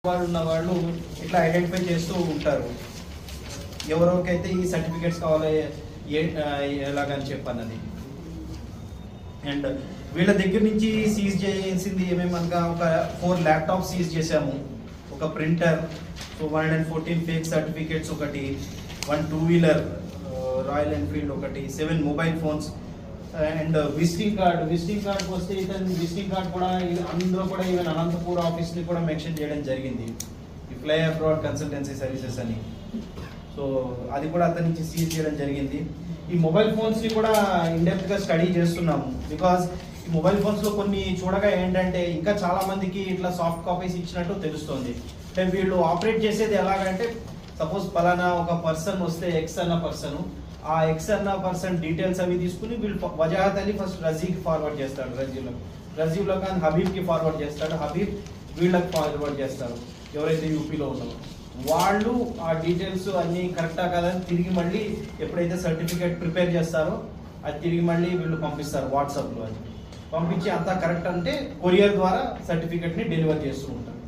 వాళ్ళు ఉన్న వాళ్ళు ఇట్లా ఐడెంటిఫై చేస్తూ ఉంటారు, ఎవరికైతే ఈ సర్టిఫికేట్స్ కావాలి ఎలాగని చెప్పన్నది. అండ్ వీళ్ళ దగ్గర నుంచి సీజ్ చేసింది ఏమేమనగా ఒక 4 ల్యాప్టాప్స్ సీజ్ చేసాము, ఒక ప్రింటర్, సో 114 ఫేక్ సర్టిఫికేట్స్ ఒకటి, 1 2-వీలర్ రాయల్ ఎన్ఫీల్డ్ ఒకటి, 7 మొబైల్ ఫోన్స్ అండ్ విజిటింగ్ కార్డ్కి వస్తే ఇతను విజిటింగ్ కార్డ్ కూడా అందులో కూడా ఈవెన్ అనంతపూర్ ఆఫీస్ని కూడా మెన్షన్ చేయడం జరిగింది, ఈ ఫ్లై అబ్రాడ్ కన్సల్టెన్సీ సర్వీసెస్ అని. సో అది కూడా అతని నుంచి సీజ్ చేయడం జరిగింది. ఈ మొబైల్ ఫోన్స్ని కూడా ఇన్డెప్త్గా స్టడీ చేస్తున్నాము, బికాజ్ ఈ మొబైల్ ఫోన్స్లో కొన్ని చూడగా ఏంటంటే ఇంకా చాలా మందికి ఇట్లా సాఫ్ట్ కాపీస్ ఇచ్చినట్టు తెలుస్తుంది. అంటే వీళ్ళు ఆపరేట్ చేసేది ఎలాగంటే, సపోజ్ పలానా ఒక పర్సన్ వస్తే ఎక్స్ అన్న పర్సన్, ఆ ఎక్స్ అన్న పర్సన్ డీటెయిల్స్ అవి తీసుకుని వీళ్ళు వజాహత్ అలీ ఫస్ట్ రజీకి ఫార్వర్డ్ చేస్తాడు, రజీవ్లో కానీ హబీబ్కి ఫార్వర్డ్ చేస్తాడు, హబీబ్ వీళ్ళకి ఫార్వర్డ్ చేస్తారు ఎవరైతే యూపీలో ఉన్నారో. వాళ్ళు ఆ డీటెయిల్స్ అన్నీ కరెక్టా కదా అని తిరిగి మళ్ళీ ఎప్పుడైతే సర్టిఫికేట్ ప్రిపేర్ చేస్తారో అది తిరిగి మళ్ళీ వీళ్ళు పంపిస్తారు వాట్సాప్లో. అది పంపించి అంతా కరెక్ట్ అంటే కొరియర్ ద్వారా సర్టిఫికేట్ని డెలివర్ చేస్తూ ఉంటారు.